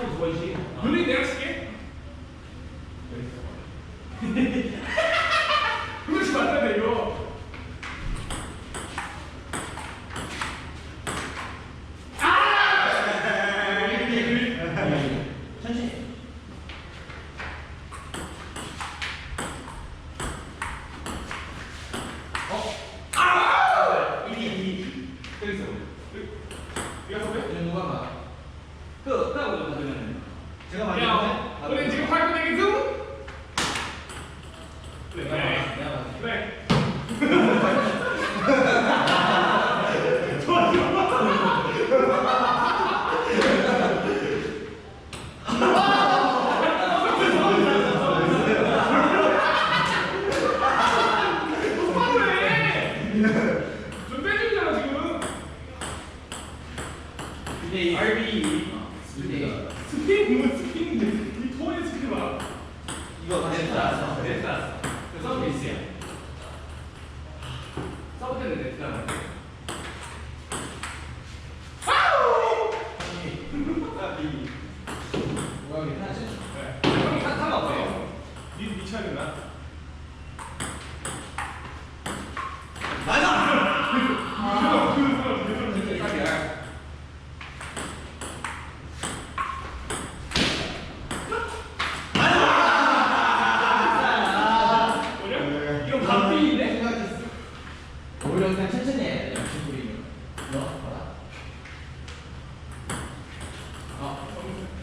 두 번씩. 눈이 내가 칠게. 그렇지 맞다 이거. 천천히. 여기서. 이거 선배? 누가 봐. 끄하고 좀 그러면. 제가 야, 맞는데. 우리 지금 팔고 내기 중. 내가 봐. 그래. 좀 빼주잖아 지금. 이제 RB. 스피닝 스피닝인데 이 토의 스피닝 봐. 이거 됐다. 됐다. 서브 베이스야. 서브 때는 됐다. 뭐야 괜찮지? 형이 타가 어때? 니 차야 되나? 이거 반비인데? 오히려 그냥 천천히 해. 양심부리면. 너 봐라.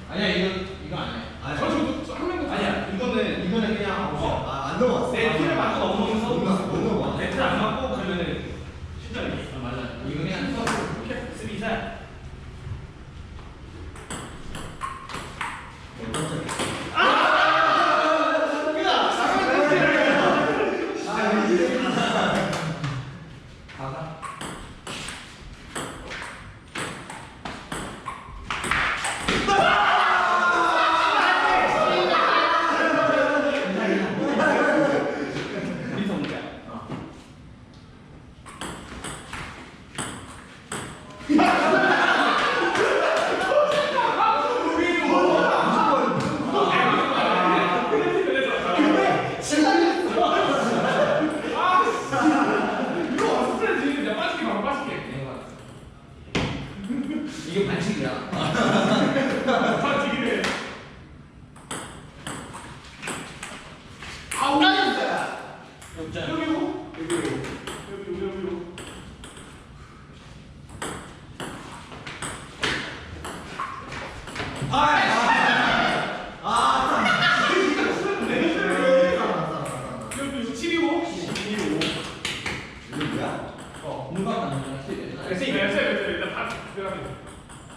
아니야 이거 아니야. 한 명도 아니야 이거는 그냥 안 넘어왔어. 네트를 맞고 넘어오면서 못 넘어와. 네트를 안 맞고 그러면은 실전이 맞아. 이거 그냥 수업. 이렇게 스리사. 가사. 우리 성자. 이거 없어야지. 내가 빠질게 바로 빠질게. 이게 반칙이야. 빠지기래. 아우 없잖아. 여기로 여기로. 여기 725. 공간 맞는 거야. 일단 다 들어가면.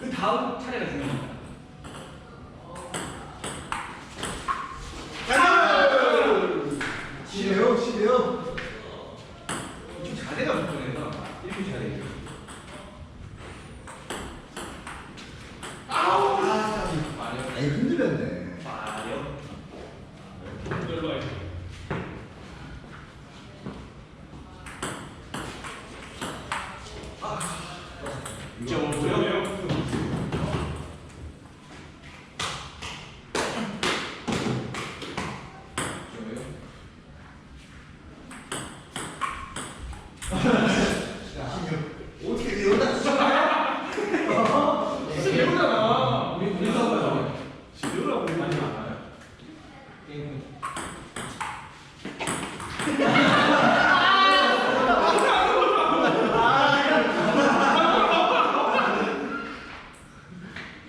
그 다음 차례가 중요한 거야. 시래요. 좀 자세가 불편해서 이렇게 잘해. 아우. 아니 흔들렸네. 말이요. 놀러 와야지. 저요? 어떻게 이러다 진짜. 진짜 배우잖아. 우리 수업을 지려라고 많이 많아요. 게임.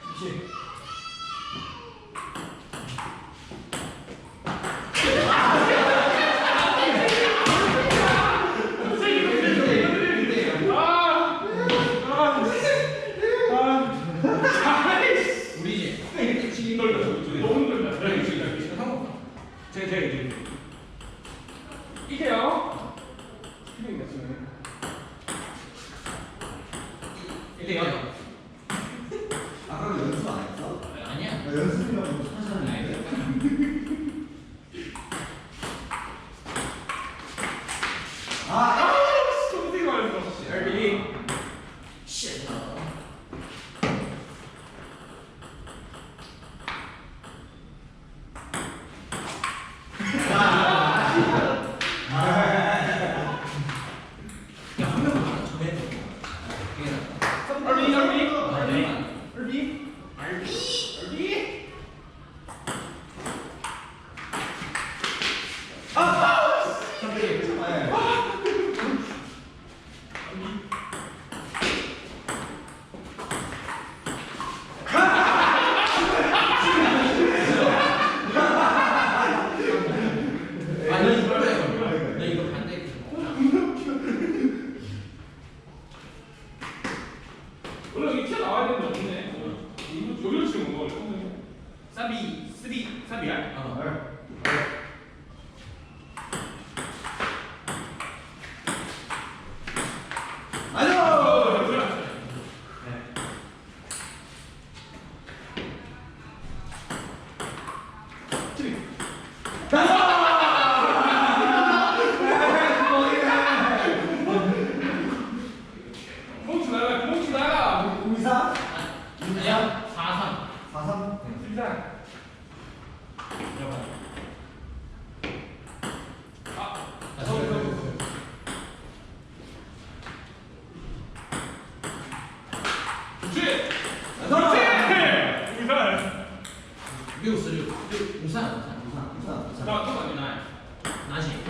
우리지. 이렇게 치기 힘들다. 너무 힘들다. 제가 이제 이게요. 피딩 됐으면. 1대0. 아까 연습 안 했어? 아니야. 연습이라고 하셨는데. something 말했어. RB. 쉣. 3, 3이야? 멈추 나가. 94? 아니야 4-3 43? 수비상. 우산 나시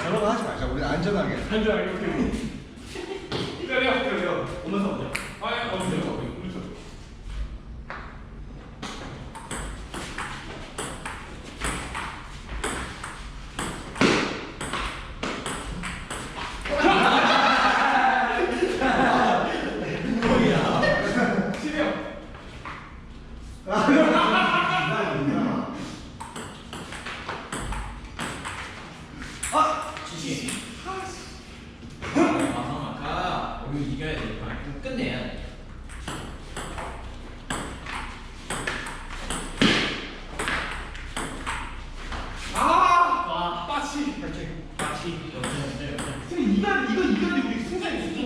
저런 거 하지 말자. 우리 안전하게. 기다려. 오면서 보자. 그렇죠. 지지 아까 우리 이겨야 되니까 끝내야 돼 빠치. 근데 이거 이겨야 우리 승산이 있어.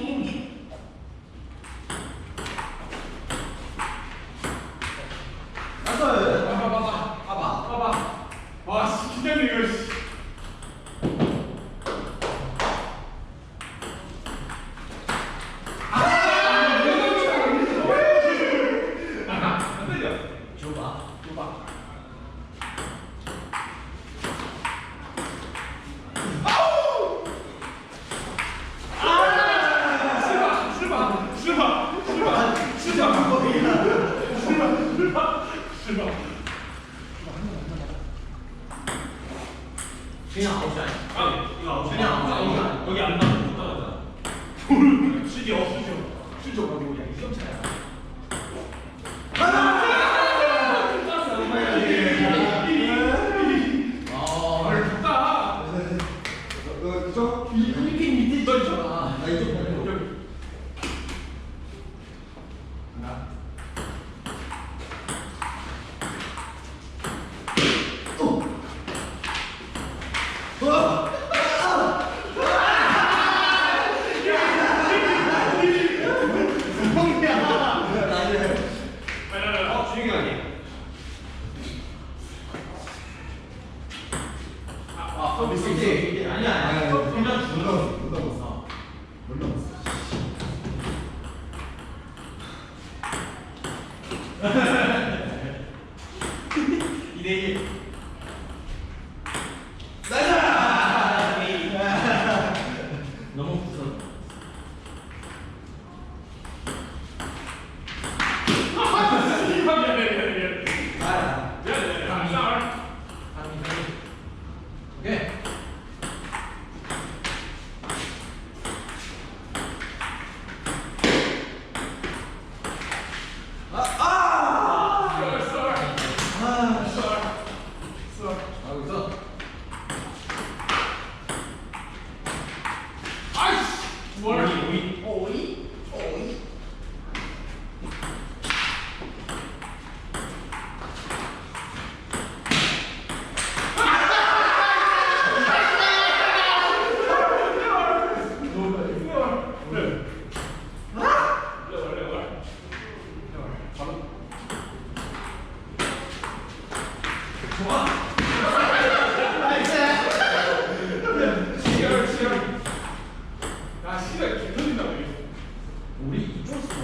봐봐. 와, 씨, 기다려 이거. 씨. 안 들려. 줘봐 그냥 아웃이 아니야 그냥 아웃이 여기 안 나와. 못 나가잖아. 수지 없어. 야, 이점 차야. 필리핀 밑에 있잖아 나 이쪽 보내. 아니야 그냥 못 못 넘었어. 못 넘었어. 너무 부끄러워 오케이 아! 아 씨발 개 터진다고 이거. 우리 이쪽에서